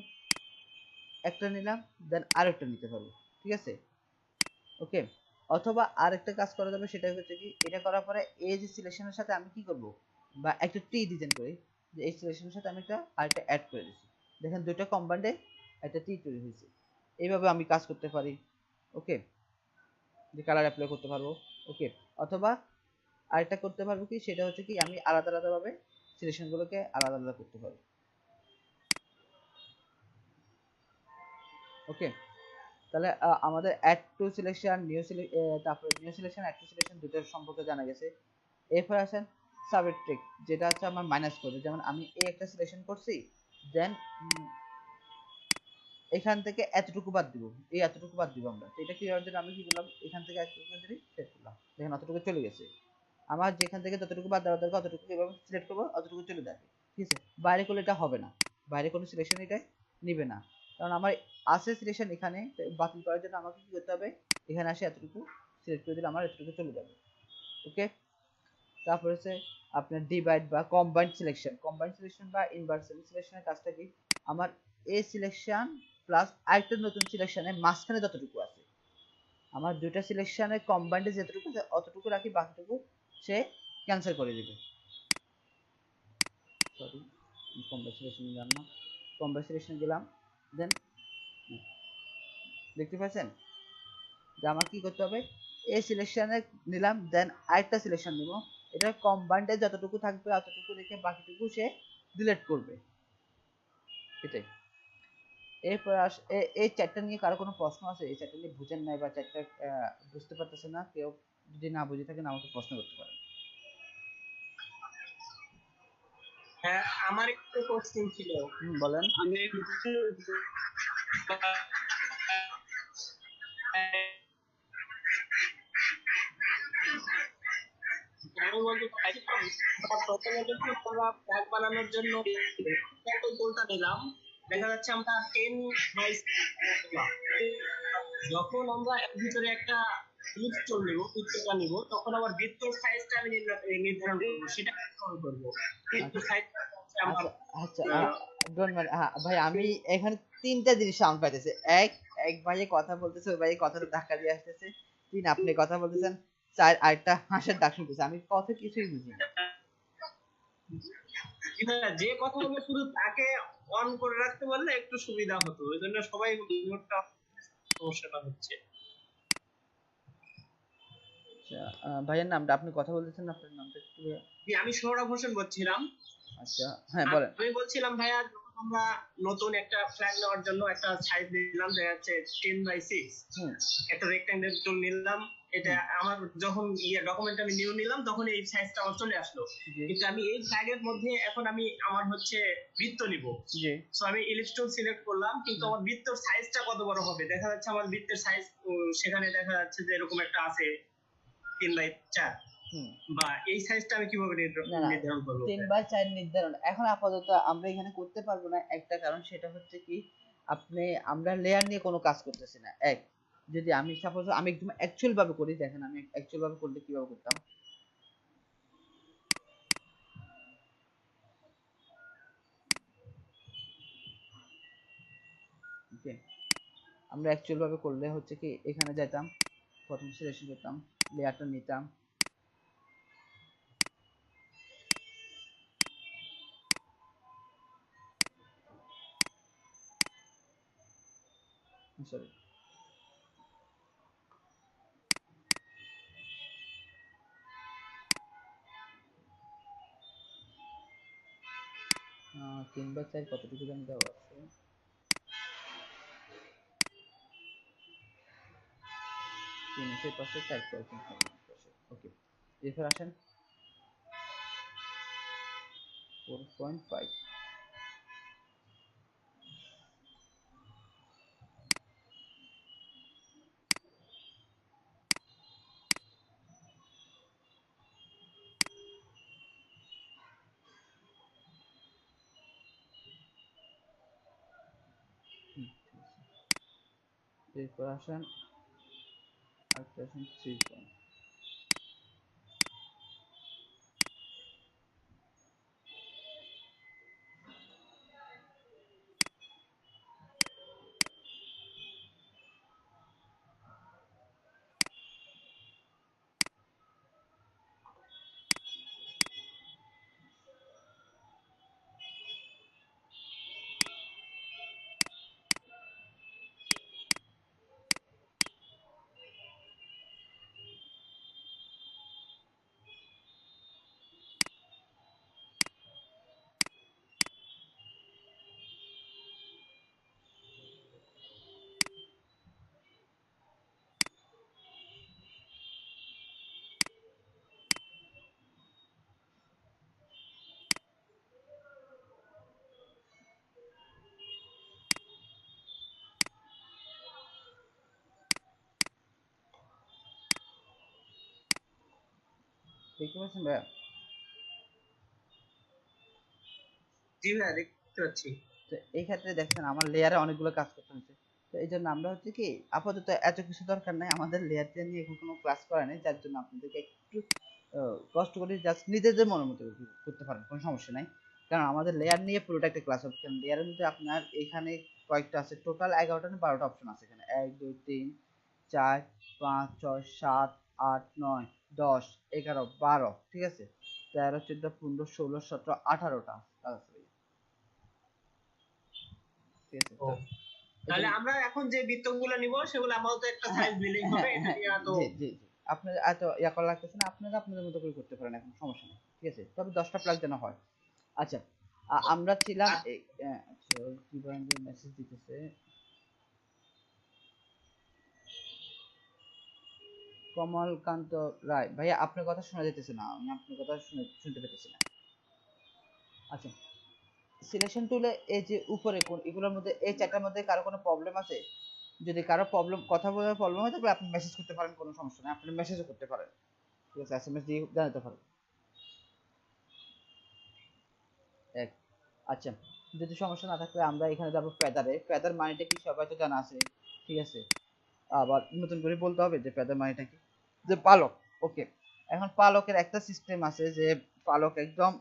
একটা নিলাম দেন আরেকটা নিতে পারবো, ঠিক আছে? ওকে, অথবা আরেকটা কাজ করা যাবে, সেটা হচ্ছে কি এটা করার পরে এই যে সিলেকশনের সাথে আমি কি করব, বা একটা টি ডিজাইন করি, যে এই সিলেকশনের সাথে আমি একটা আরেকটা অ্যাড করে দিচ্ছি, দেখেন দুটো কম্বাইন্ডে একটা টি তৈরি হয়েছে। এইভাবে আমি কাজ করতে পারি। ওকে, যে কালার অ্যাপ্লাই করতে পারবো। ওকে, অথবা আরেকটা করতে পারবো কি, সেটা হচ্ছে কি আমি আলাদা আলাদা ভাবে সিলেকশনগুলোকে আলাদা আলাদা করতে পারবো। ওকে, তাহলে আমাদের অ্যাড টু সিলেকশন, তারপরে new selection, add to selection দুটোর সম্পর্কে জানা গেছে। এরপর আসেন সাবট্রেক, যেটা হচ্ছে আমার মাইনাস করবে। যেমন আমি এই একটা সিলেকশন করছি, দেন এখান থেকে এতটুকু বাদ দিব, এই এতটুকু বাদ দিব আমরা। তো এটা কি করার জন্য আমি কি করলাম, এখান থেকে এতটুকু ধরে সেট করলাম, দেখেন অতটুকু চলে গেছে। আমার যেখান থেকে যতটুকু বাদ দেওয়া দরকার অতটুকু এভাবে সিলেক্ট করবো, অতটুকু চলে যাবে, ঠিক আছে? বাইরে করলে এটা হবে না, বাইরে কোনো সিলেকশন এটা নিবে না, কারণ আমার আছে সিলেকশন এখানে। বাতিল করার জন্য আমাকে কি করতে হবে, এখানে আসে এতটুকু সিলেক্ট করে দিলে আমার এতটুকু চলে যাবে। ওকে, তারপর হচ্ছে আপনার ডিভাইড বা কম্বাইন্ড সিলেকশন বা ইনভার্সন সিলেকশনের কাজটা কি, আমার এই সিলেকশন প্লাস আরেকটা নতুন সিলেকশনের মাঝখানে যতটুকু আছে আমার দুইটা সিলেকশনে কম্বাইন্ডে যেটুকু আছে অতটুকু রাখি, বাকিটুকু সে ক্যান্সেল করে দিবে। সরি, কম্বাইন্ড সিলেকশন দিলাম না, কম্বাইন্ড সিলেকশন দিলাম। দেন দেখতে পাচ্ছেন যে আমার কি করতে হবে, এই সিলেকশনে নিলাম, দেন আরেকটা সিলেকশন নিব, এটা কম্বাইন্ডে যতটুকু থাকবে অতটুকু রেখে বাকিটুকু সে ডিলিট করবে, এটাই। এরপর এই চ্যাটটা নিয়ে কারো কোনো প্রশ্ন আছে? এই চ্যাটটা নিয়ে বুঝেন নাই বা চ্যাটটা বুঝতে পারতেছে না কেউ, যদি না বুঝে থাকেন আমাকে প্রশ্ন করতে পারেন। হ্যাঁ, আমার একটু কোশ্চেন ছিল। বলেন। আমি আমি বলতে চাইছিলাম, প্রথমে যখন আমরা ফ্ল্যাগ বানানোর জন্য টুলটা নিলাম, দেখা যাচ্ছে আমরা 10 বাই যখন আমরা এর ভিতরে একটা পিকচার নিব, পিকচারটা নিব, তখন আবার বৃত্তের সাইজটা আমি নির্ধারণ করব, সেটা কিভাবে করব? বৃত্তের সাইজ আমরা আচ্ছা ডোন্ট মাইন্ড ভাই, আমি এখানে তিনটা জিনিস সাউন্ড পাইতেছে। এক এক ভাইয়ে কথা বলতেছে, ওই ভাইয়ে কথাটা ধাক্কা দিয়ে আসতেছে। তিন, আপনি কথা বলতেছেন। চার, আরেকটা হাঁসের ডাক শুনতেছে। আমি কথা কিছুই বুঝি না। যে কথা বলবে শুধু তাকে অন করে রাখতে পারলে একটু সুবিধা হতো, ওই জন্য সবাই নোটটা সমস্যাটা হচ্ছে। আচ্ছা, ভাইয়ের নামটা, আপনি কথা বলতেছেন, আপনার নামটা একটু। জি, আমি সৌরভ হোসেন বলছিলাম। আচ্ছা, হ্যাঁ বলেন। আমি বলছিলাম ভাইয়া, যখন আমরা নতুন একটা ফ্ল্যাগ নেওয়ার জন্য একটা সাইজ নিলাম, দেখা যাচ্ছে 10 বাই 6, একটা রেক্ট্যাঙ্গেল টুল নিলাম, এটা আমার যখন ডকুমেন্ট আমি নিউ নিলাম তখন এই সাইজটা আমার চলে আসলো। কিন্তু আমি এই ফ্ল্যাগের মধ্যে এখন আমি আমার হচ্ছে বৃত্ত নিব, সো আমি ইলিপস টুল সিলেক্ট করলাম, কিন্তু আমার বৃত্তের সাইজটা কত বড় হবে? দেখা যাচ্ছে আমার বৃত্তের সাইজ সেখানে দেখা যাচ্ছে যে এরকম একটা আছে 3 বাই 4, বা এই সাইজটা আমি কিভাবে নির্ধারণ করব? 3 বাই 4 নির্ধারণ এখন আপাতত আমরা এখানে করতে পারবো না, একটা কারণ সেটা হচ্ছে কি, আমরা লেয়ার নিয়ে কোনো কাজ করতেছি না। এক, যদি আমি সাপোজ আমি একদম অ্যাকচুয়াল ভাবে করি, দেখেন আমি অ্যাকচুয়াল ভাবে করলে কিভাবে করতাম। ওকে, আমরা অ্যাকচুয়াল ভাবে করলে হচ্ছে কি, এখানে যেতাম, প্রথম সিলেকশন করতাম, লেয়ারটা নিতাম, সরি, তিন বাই চার কতটুকু জানি দেওয়া আছে, তিনের পাশে 4 পাশে। ওকে, এরপর আসেন 4.5। এরপর আসেন আরেকটা আসেন 3 পয়েন্ট। দেখতে পাচ্ছেন ভাইয়া? জি ভাইয়া, দেখতে পাচ্ছি। তো এই ক্ষেত্রে দেখছেন আমার লেয়ারে অনেকগুলো কাজ করতে হচ্ছে। তো এই জন্য আমরা হচ্ছে কি, আপাতত এত কিছু দরকার নাই, আমাদের লেয়ারটা নিয়ে এখন কোনো ক্লাস করা নেই, যার জন্য আপনাদেরকে একটু কষ্ট করে জাস্ট নিজেদের মনের মতো করতে পারেন, কোনো সমস্যা নাই। কারণ আমাদের লেয়ার নিয়ে পুরোটা একটা ক্লাস হবে। কারণ লেয়ারের মধ্যে আপনার এখানে কয়েকটা আছে, টোটাল 11টা না 12টা অপশন আছে এখানে, 1 2 3 4 5 6 7 8 9 10 11 12 ঠিক আছে 13 14 15 16 17 18টা কাগজ হয়ে গেছে। ঠিক আছে ও, তাহলে আমরা এখন যে বৃত্তগুলো নিব সেগুলো আপাতত একটা সাইজ দিলেই হবে, এটা নিয়ে এত জি জি জি আপনার এত ইয়া করা লাগতেছে না, আপনারা আপনাদের মতো করে করতে পারেন, এখন সমস্যা নেই। ঠিক আছে, তবে 10টা প্লাগ যেন হয়। আচ্ছা আমরা ছিলাম আচ্ছা কি বলেন মেসেজ দিতেছে কমলকান্ত রায় ভাইয়া, আপনার কথা শোনা যেতেছে না, আমি আপনার কথা শুনতে পেতেছি না। আচ্ছা সিলেকশন টুলে এই যে উপরে কোন এগুলোর মধ্যে এই চারটার মধ্যে কারো কোনো প্রবলেম আছে? যদি কারো প্রবলেম কথা বলার প্রবলেম হয় তাহলে আপনি মেসেজ করতে পারেন, কোনো সমস্যা নেই, আপনি মেসেজও করতে পারেন। ঠিক আছে, এসএমএস দিয়ে জানাতে পারেন। এক আচ্ছা যদি সমস্যা না থাকলে আমরা এখানে যাবো ফেদারে। ফেদার মানেটা কি সবাই তো জানা আছে। ঠিক আছে, আবার নতুন করে বলতে হবে যে ফেদার মানেটা কি, যে পালক। ওকে, এখন পালকের একটা সিস্টেম আছে যে পালক একদম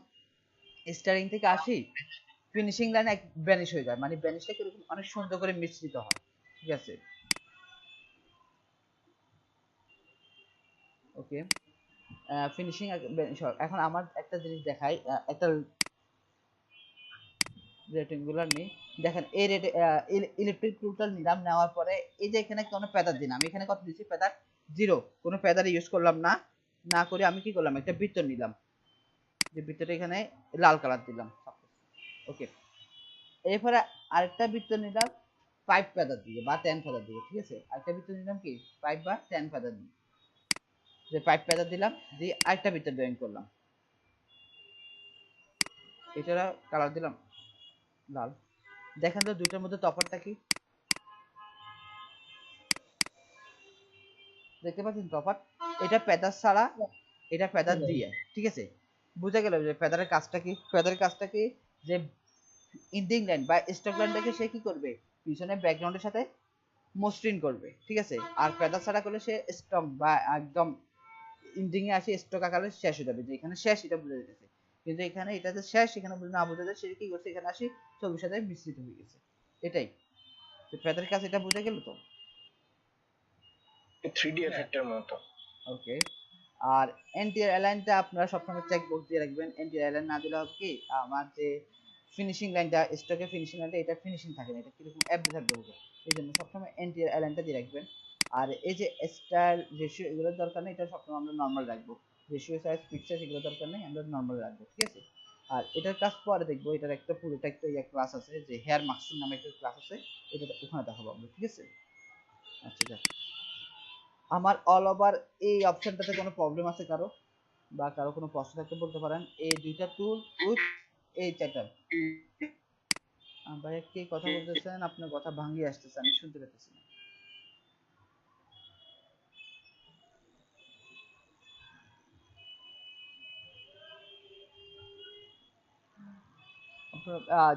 স্টারিং থেকে আসি ফিনিশিং লাইনে ভ্যানিশ হয়ে যায়, মানে ভ্যানিশটা কিরকম অনেক সুন্দর করে মিশ্রিত হয়। ঠিক আছে, ওকে ফিনিশিং এখন আমার একটা জিনিস দেখাই, একটা রেক্টেঙ্গুলার নেই, দেখেন এই রেট ইলেকট্রিক টুলটা নিলাম, নেওয়ার পরে এই যে এখানে কোনো প্যাদার দিন, আমি এখানে কত দিচ্ছি প্যাদার 0, কোনো প্যাদার ইউজ করলাম না, না করে আমি কি করলাম একটা বৃত্ত নিলাম, যে বৃত্তটা এখানে লাল কালার দিলাম। ওকে, এরপরে আরেকটা বৃত্ত নিলাম 5 প্যাদার দিয়ে বা 10 প্যাদার দিয়ে। ঠিক আছে, আরেকটা বৃত্ত নিলাম কি 5 বা 10 প্যাদার দিয়ে, যে 5 প্যাদার দিলাম দিয়ে আরেকটা বৃত্ত ড্রয়িং করলাম, এটা কালার দিলাম লাল। দেখেন তো দুইটার মধ্যে তফাৎটা কি, দেখতে পাচ্ছেন তফাৎ? এটা প্যাদার ছাড়া, এটা প্যাদার দিয়ে। ঠিক আছে, বুঝা গেল যে প্যাদারের কাজটা কি। প্যাদারের কাজটা কি, যে ইন্ডিং লাইন বা স্টক লাইনটাকে সে কি করবে পিছনে ব্যাকগ্রাউন্ডের সাথে মসৃণ করবে। ঠিক আছে, আর প্যাদার ছাড়া করলে সে স্টক বা একদম ইন্ডিং এ আসে স্টক আকারে শেষ হয়ে যাবে, যে এখানে শেষ এটা বুঝে যেতেছে, কিন্তু এখানে এটা যে শেষ এখানে না বোঝা যায়, সে কি করছে এখানে আসি ছবির সাথে মিশ্রিত হয়ে গেছে। এটাই তো প্যাদারের কাজ, এটা বুঝে গেল তো? 3D এফেক্টের মতো। ওকে, আর এন্টিয়ার অ্যালাইনটা আপনারা সবসময় চেক বক্স দিয়ে রাখবেন। এন্টিয়ার অ্যালাইন না দিলে হবে কি আমার যে ফিনিশিং লাইনটা স্টকে ফিনিশিং লাইনটা এটা ফিনিশিং থাকে না, এটা কিরকম অ্যাবরে থাকবে হবে, এই জন্য সবসময় এন্টিয়ার অ্যালাইনটা দিয়ে রাখবেন। আর এই যে স্টাইল রেশিও এগুলোর দরকার নেই, এটা সবসময় আমরা নর্মাল রাখবো, রেশিও সাইজ পিক সাইজ এগুলো দরকার নেই, আমরা নর্মাল রাখবো। ঠিক আছে, আর এটার কাজ পরে দেখবো, এটার একটা পুরোটা একটা ক্লাস আছে যে হেয়ার মাস্কিং নামে একটা ক্লাস আছে, এটা ওখানে দেখাবো আমরা। ঠিক আছে, আচ্ছা যাক, আমার অল ওভার এই অপশনটাতে কোনো প্রবলেম আছে কারো, বা কারো কোনো প্রশ্ন থাকতে বলতে পারেন। এই দুইটা টুল উইথ এই চারটা ভাই কে কথা বলতেছেন, আপনার কথা ভাঙিয়ে আসতেছে, আমি শুনতে পাচ্ছি না।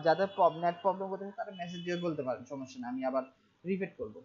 যাদের নেট প্রবলেম করতেছে তারা মেসেজ দিয়ে বলতে পারেন, সমস্যা না, আমি আবার রিপিট করব।